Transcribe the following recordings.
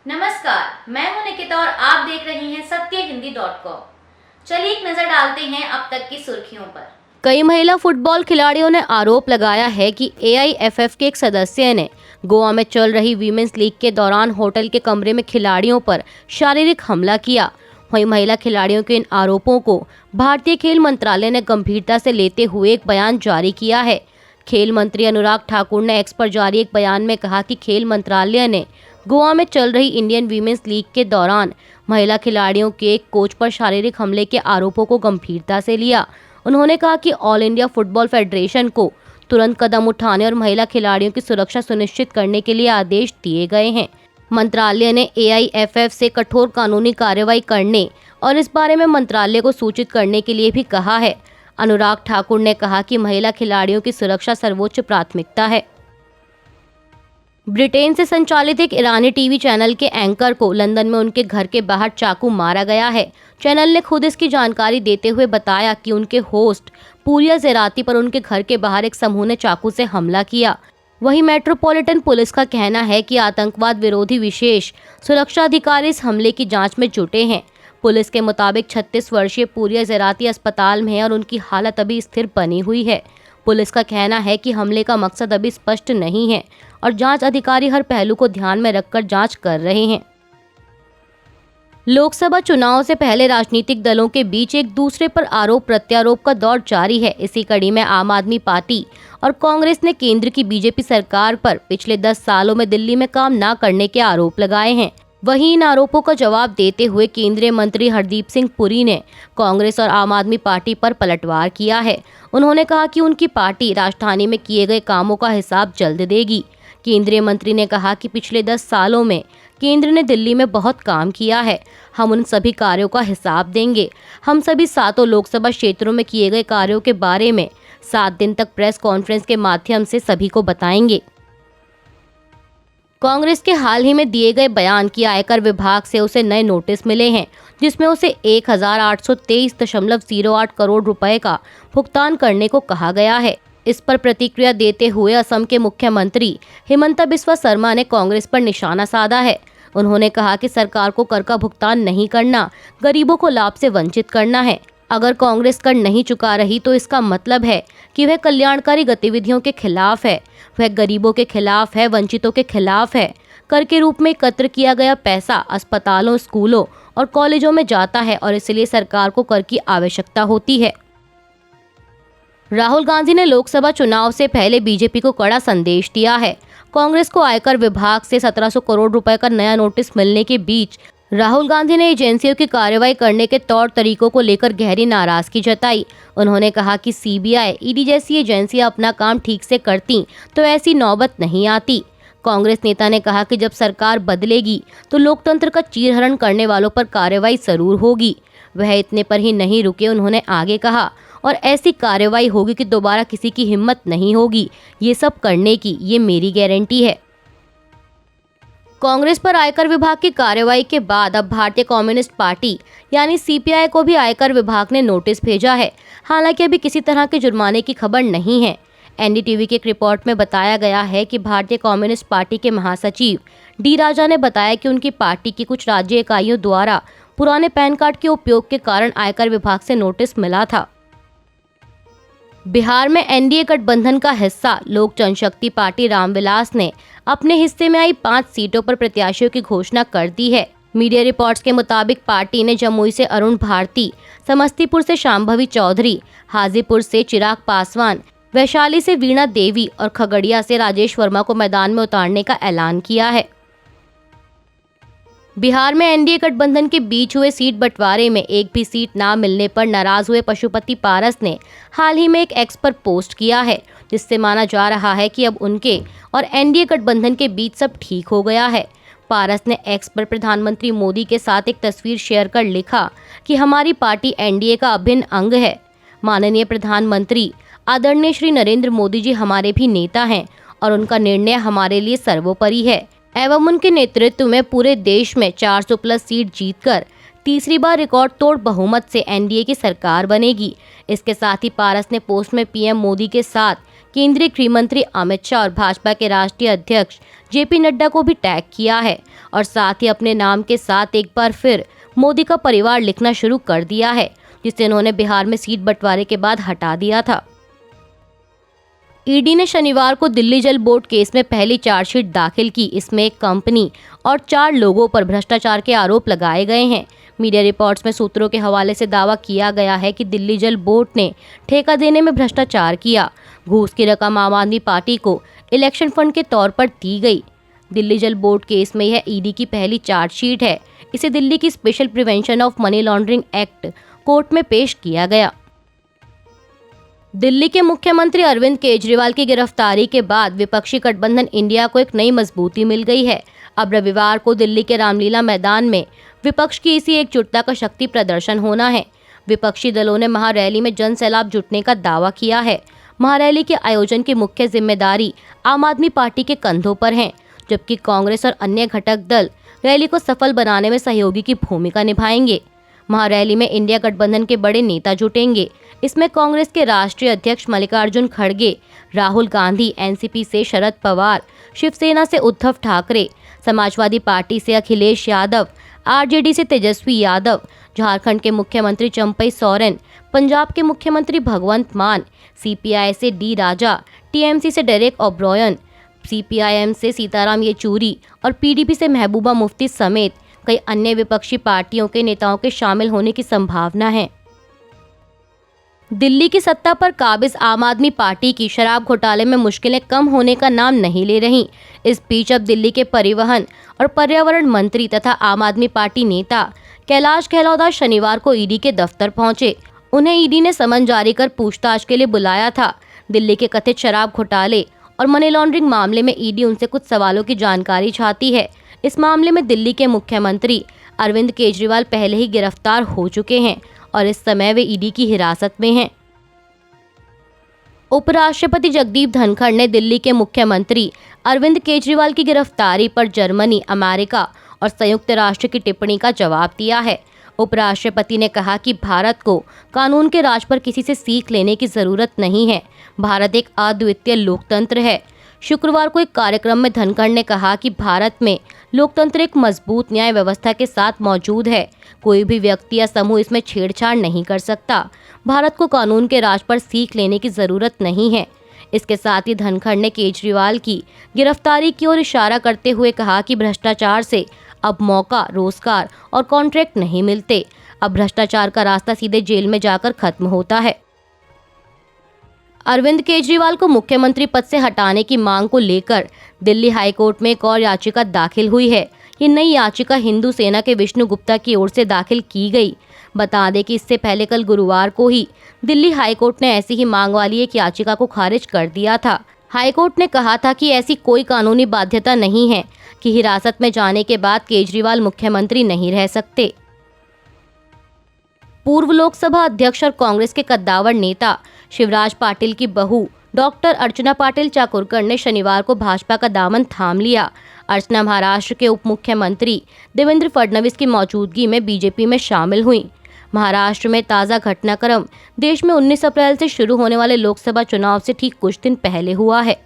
नमस्कार, मैं हूं निकिता और आप देख रही हैं सत्यहिंदी.com। चलिए एक नजर डालते हैं अब तक की सुर्खियों पर। कई महिला फुटबॉल खिलाड़ियों ने आरोप लगाया है कि AIFF के एक सदस्य ने गोवा में चल रही वीमेंस लीग के दौरान होटल के कमरे में खिलाड़ियों पर शारीरिक हमला किया। वहीं महिला खिलाड़ियों के इन आरोपों को भारतीय खेल मंत्रालय ने गंभीरता से लेते हुए एक बयान जारी किया है। खेल मंत्री अनुराग ठाकुर ने एक्स पर जारी एक बयान में कहा कि खेल मंत्रालय ने गोवा में चल रही इंडियन वीमेंस लीग के दौरान महिला खिलाड़ियों के एक कोच पर शारीरिक हमले के आरोपों को गंभीरता से लिया। उन्होंने कहा कि ऑल इंडिया फुटबॉल फेडरेशन को तुरंत कदम उठाने और महिला खिलाड़ियों की सुरक्षा सुनिश्चित करने के लिए आदेश दिए गए हैं। मंत्रालय ने AIFF से कठोर कानूनी कार्रवाई करने और इस बारे में मंत्रालय को सूचित करने के लिए भी कहा है। अनुराग ठाकुर ने कहा कि महिला खिलाड़ियों की सुरक्षा सर्वोच्च प्राथमिकता है। ब्रिटेन से संचालित एक ईरानी टीवी चैनल के एंकर को लंदन में उनके घर के बाहर चाकू मारा गया है। चैनल ने खुद इसकी जानकारी देते हुए बताया कि उनके होस्ट पूरिया ज़ेराती पर उनके घर के बाहर एक समूह ने चाकू से हमला किया। वहीं मेट्रोपॉलिटन पुलिस का कहना है कि आतंकवाद विरोधी विशेष सुरक्षा अधिकारी इस हमले की जांच में जुटे हैं। पुलिस के मुताबिक 36 वर्षीय पूरिया ज़ेराती अस्पताल में है और उनकी हालत अभी स्थिर बनी हुई है। पुलिस का कहना है कि हमले का मकसद अभी स्पष्ट नहीं है और जांच अधिकारी हर पहलू को ध्यान में रखकर जांच कर रहे हैं। लोकसभा चुनाव से पहले राजनीतिक दलों के बीच एक दूसरे पर आरोप प्रत्यारोप का दौर जारी है। इसी कड़ी में आम आदमी पार्टी और कांग्रेस ने केंद्र की बीजेपी सरकार पर पिछले 10 सालों में दिल्ली में काम न करने के आरोप लगाए हैं। वहीं इन आरोपों का जवाब देते हुए केंद्रीय मंत्री हरदीप सिंह पुरी ने कांग्रेस और आम आदमी पार्टी पर पलटवार किया है। उन्होंने कहा कि उनकी पार्टी राजधानी में किए गए कामों का हिसाब जल्द देगी। केंद्रीय मंत्री ने कहा कि पिछले 10 सालों में केंद्र ने दिल्ली में बहुत काम किया है। हम उन सभी कार्यों का हिसाब देंगे। हम सभी 7 लोकसभा क्षेत्रों में किए गए कार्यों के बारे में 7 दिन तक प्रेस कॉन्फ्रेंस के माध्यम से सभी को बताएंगे। कांग्रेस के हाल ही में दिए गए बयान की आयकर विभाग से उसे नए नोटिस मिले हैं, जिसमें उसे 1823.08 करोड़ रुपए का भुगतान करने को कहा गया है। इस पर प्रतिक्रिया देते हुए असम के मुख्यमंत्री हिमंता बिस्वा शर्मा ने कांग्रेस पर निशाना साधा है। उन्होंने कहा कि सरकार को कर का भुगतान नहीं करना गरीबों को लाभ से वंचित करना है। अगर कांग्रेस कर नहीं चुका रही तो इसका मतलब है कि वह कल्याणकारी गतिविधियों के खिलाफ है, वह गरीबों के खिलाफ है, वंचितों के खिलाफ है। कर के रूप में एकत्र किया गया पैसा अस्पतालों, स्कूलों और कॉलेजों में जाता है और इसलिए सरकार को कर की आवश्यकता होती है। राहुल गांधी ने लोकसभा चुनाव से पहले बीजेपी को कड़ा संदेश दिया है। कांग्रेस को आयकर विभाग से 1700 करोड़ रुपए का नया नोटिस मिलने के बीच राहुल गांधी ने एजेंसियों की कार्रवाई करने के तौर तरीकों को लेकर गहरी नाराजगी जताई। उन्होंने कहा कि CBI, ED जैसी एजेंसियां अपना काम ठीक से करती तो ऐसी नौबत नहीं आती। कांग्रेस नेता ने कहा कि जब सरकार बदलेगी तो लोकतंत्र का चीरहरण करने वालों पर कार्रवाई जरूर होगी। वह इतने पर ही नहीं रुके, उन्होंने आगे कहा, और ऐसी कार्रवाई होगी कि दोबारा किसी की हिम्मत नहीं होगी ये सब करने की, ये मेरी गारंटी है। कांग्रेस पर आयकर विभाग की कार्रवाई के बाद अब भारतीय कम्युनिस्ट पार्टी यानी CPI को भी आयकर विभाग ने नोटिस भेजा है। हालांकि अभी किसी तरह के जुर्माने की खबर नहीं है। NDTV की एक रिपोर्ट में बताया गया है कि भारतीय कम्युनिस्ट पार्टी के महासचिव D राजा ने बताया कि उनकी पार्टी की कुछ राज्य इकाइयों द्वारा पुराने पैन कार्ड के उपयोग के कारण आयकर विभाग से नोटिस मिला था। बिहार में NDA गठबंधन का हिस्सा लोक जनशक्ति पार्टी रामविलास ने अपने हिस्से में आई 5 सीटों पर प्रत्याशियों की घोषणा कर दी है। मीडिया रिपोर्ट्स के मुताबिक पार्टी ने जमुई से अरुण भारती, समस्तीपुर से शांभवी चौधरी, हाजीपुर से चिराग पासवान, वैशाली से वीणा देवी और खगड़िया से राजेश वर्मा को मैदान में उतारने का ऐलान किया है। बिहार में NDA गठबंधन के बीच हुए सीट बंटवारे में एक भी सीट ना मिलने पर नाराज हुए पशुपति पारस ने हाल ही में एक एक्स पर पोस्ट किया है, जिससे माना जा रहा है कि अब उनके और NDA गठबंधन के बीच सब ठीक हो गया है। पारस ने एक्स पर प्रधानमंत्री मोदी के साथ एक तस्वीर शेयर कर लिखा कि हमारी पार्टी NDA का अभिन्न अंग है। माननीय प्रधानमंत्री आदरणीय श्री नरेंद्र मोदी जी हमारे भी नेता हैं और उनका निर्णय हमारे लिए सर्वोपरि है एवं उनके नेतृत्व में पूरे देश में 400 प्लस सीट जीतकर तीसरी बार रिकॉर्ड तोड़ बहुमत से NDA की सरकार बनेगी। इसके साथ ही पारस ने पोस्ट में PM मोदी के साथ केंद्रीय गृह मंत्री अमित शाह और भाजपा के राष्ट्रीय अध्यक्ष जेपी नड्डा को भी टैग किया है और साथ ही अपने नाम के साथ एक बार फिर मोदी का परिवार लिखना शुरू कर दिया है, जिसे उन्होंने बिहार में सीट बंटवारे के बाद हटा दिया था। ईडी ने शनिवार को दिल्ली जल बोर्ड केस में पहली चार्जशीट दाखिल की। इसमें एक कंपनी और 4 लोगों पर भ्रष्टाचार के आरोप लगाए गए हैं। मीडिया रिपोर्ट्स में सूत्रों के हवाले से दावा किया गया है कि दिल्ली जल बोर्ड ने ठेका देने में भ्रष्टाचार किया। घूस की रकम आम आदमी पार्टी को इलेक्शन फंड के तौर पर दी गई। दिल्ली जल बोर्ड केस में यह ईडी की पहली चार्जशीट है। इसे दिल्ली की special prevention of money laundering act court में पेश किया गया। दिल्ली के मुख्यमंत्री अरविंद केजरीवाल की गिरफ्तारी के बाद विपक्षी गठबंधन इंडिया को एक नई मजबूती मिल गई है। अब रविवार को दिल्ली के रामलीला मैदान में विपक्ष की इसी एकजुटता का शक्ति प्रदर्शन होना है। विपक्षी दलों ने महारैली में जन सैलाब जुटने का दावा किया है। महारैली के आयोजन की मुख्य जिम्मेदारी आम आदमी पार्टी के कंधों पर है, जबकि कांग्रेस और अन्य घटक दल रैली को सफल बनाने में सहयोगी की भूमिका निभाएंगे। महारैली में इंडिया गठबंधन के बड़े नेता जुटेंगे। इसमें कांग्रेस के राष्ट्रीय अध्यक्ष मल्लिकार्जुन खड़गे, राहुल गांधी, एनसीपी से शरद पवार, शिवसेना से उद्धव ठाकरे, समाजवादी पार्टी से अखिलेश यादव, आरजेडी से तेजस्वी यादव, झारखंड के मुख्यमंत्री चंपई सोरेन, पंजाब के मुख्यमंत्री भगवंत मान, सीपीआई से डी राजा, टीएमसी से डेरेक ओब्रायन, सीपीआईएम से सीताराम येचूरी और पीडीपी से महबूबा मुफ्ती समेत कई अन्य विपक्षी पार्टियों के नेताओं के शामिल होने की संभावना है। दिल्ली की सत्ता पर काबिज आम आदमी पार्टी की शराब घोटाले में मुश्किलें कम होने का नाम नहीं ले रही। इस बीच अब दिल्ली के परिवहन और पर्यावरण मंत्री तथा आम आदमी पार्टी नेता कैलाश गहलोत आज शनिवार को ईडी के दफ्तर पहुंचे। उन्हें ईडी ने समन जारी कर पूछताछ के लिए बुलाया था। दिल्ली के कथित शराब घोटाले और मनी लॉन्ड्रिंग मामले में ईडी उनसे कुछ सवालों की जानकारी चाहती है। इस मामले में दिल्ली के मुख्यमंत्री अरविंद केजरीवाल पहले ही गिरफ्तार हो चुके हैं और इस समय वे ईडी की हिरासत में हैं। उपराष्ट्रपति जगदीप धनखड़ ने दिल्ली के मुख्यमंत्री अरविंद केजरीवाल की गिरफ्तारी पर जर्मनी, अमेरिका और संयुक्त राष्ट्र की टिप्पणी का जवाब दिया है। उपराष्ट्रपति ने कहा कि भारत को कानून के राज पर किसी से सीख लेने की जरूरत नहीं है। भारत एक अद्वितीय लोकतंत्र है। शुक्रवार को एक कार्यक्रम में धनखड़ ने कहा कि भारत में लोकतंत्र एक मजबूत न्याय व्यवस्था के साथ मौजूद है। कोई भी व्यक्ति या समूह इसमें छेड़छाड़ नहीं कर सकता। भारत को कानून के राज पर सीख लेने की जरूरत नहीं है। इसके साथ ही धनखड़ ने केजरीवाल की गिरफ्तारी की ओर इशारा करते हुए कहा कि भ्रष्टाचार से अब मौका, रोजगार और कॉन्ट्रैक्ट नहीं मिलते। अब भ्रष्टाचार का रास्ता सीधे जेल में जाकर खत्म होता है। अरविंद केजरीवाल को मुख्यमंत्री पद से हटाने की मांग को लेकर दिल्ली हाईकोर्ट में एक और याचिका दाखिल हुई है। ये नई याचिका हिंदू सेना के विष्णु गुप्ता की ओर से दाखिल की गई। बता दें कि इससे पहले कल गुरुवार को ही दिल्ली हाईकोर्ट ने ऐसी ही मांग वाली एक याचिका को खारिज कर दिया था। हाईकोर्ट ने कहा था कि ऐसी कोई कानूनी बाध्यता नहीं है कि हिरासत में जाने के बाद केजरीवाल मुख्यमंत्री नहीं रह सकते। पूर्व लोकसभा अध्यक्ष और कांग्रेस के कद्दावर नेता शिवराज पाटिल की बहू डॉक्टर अर्चना पाटिल चाकुरकर ने शनिवार को भाजपा का दामन थाम लिया। अर्चना महाराष्ट्र के उप मुख्यमंत्री देवेंद्र फडणवीस की मौजूदगी में बीजेपी में शामिल हुई। महाराष्ट्र में ताज़ा घटनाक्रम देश में 19 अप्रैल से शुरू होने वाले लोकसभा चुनाव से ठीक कुछ दिन पहले हुआ है।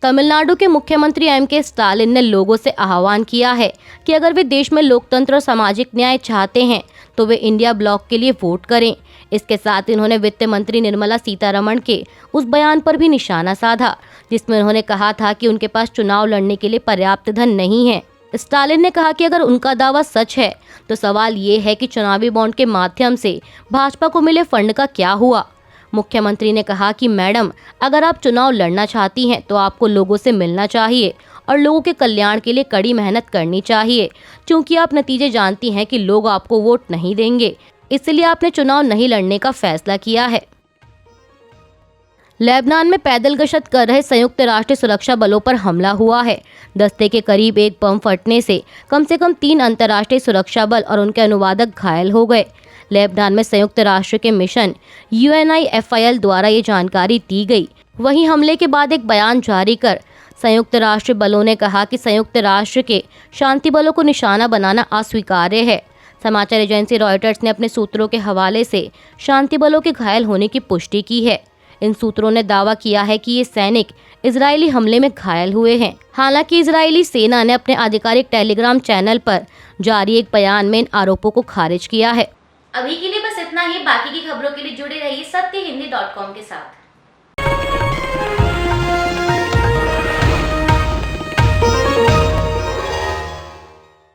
तमिलनाडु के मुख्यमंत्री एम.के. स्टालिन ने लोगों से आह्वान किया है कि अगर वे देश में लोकतंत्र और सामाजिक न्याय चाहते हैं तो वे इंडिया ब्लॉक के लिए वोट करें। इसके साथ इन्होंने वित्त मंत्री निर्मला सीतारमण के उस बयान पर भी निशाना साधा जिसमें उन्होंने कहा था कि उनके पास चुनाव लड़ने के लिए पर्याप्त धन नहीं है। स्टालिन ने कहा कि अगर उनका दावा सच है तो सवाल ये है कि चुनावी बॉन्ड के माध्यम से भाजपा को मिले फंड का क्या हुआ। मुख्यमंत्री ने कहा कि मैडम, अगर आप चुनाव लड़ना चाहती हैं तो आपको लोगों से मिलना चाहिए और लोगों के कल्याण के लिए कड़ी मेहनत करनी चाहिए। क्योंकि आप नतीजे जानती हैं कि लोग आपको वोट नहीं देंगे, इसलिए आपने चुनाव नहीं लड़ने का फैसला किया है। लेबनान में पैदल गश्त कर रहे संयुक्त राष्ट्र सुरक्षा बलों पर हमला हुआ है। दस्ते के करीब एक बम फटने से कम 3 अंतर्राष्ट्रीय सुरक्षा बल और उनके अनुवादक घायल हो गए। लेबनान में संयुक्त राष्ट्र के मिशन UNIFIL द्वारा ये जानकारी दी गई। वहीं हमले के बाद एक बयान जारी कर संयुक्त राष्ट्र बलों ने कहा कि संयुक्त राष्ट्र के शांति बलों को निशाना बनाना अस्वीकार्य है। समाचार एजेंसी रॉयटर्स ने अपने सूत्रों के हवाले से शांति बलों के घायल होने की पुष्टि की है। इन सूत्रों ने दावा किया है कि ये सैनिक इजरायली हमले में घायल हुए हैं। हालांकि इजरायली सेना ने अपने आधिकारिक टेलीग्राम चैनल पर जारी एक बयान में इन आरोपों को खारिज किया है। अभी के लिए बस इतना ही। बाकी की खबरों के लिए जुड़े रहिए सत्यहिंदी.com के साथ।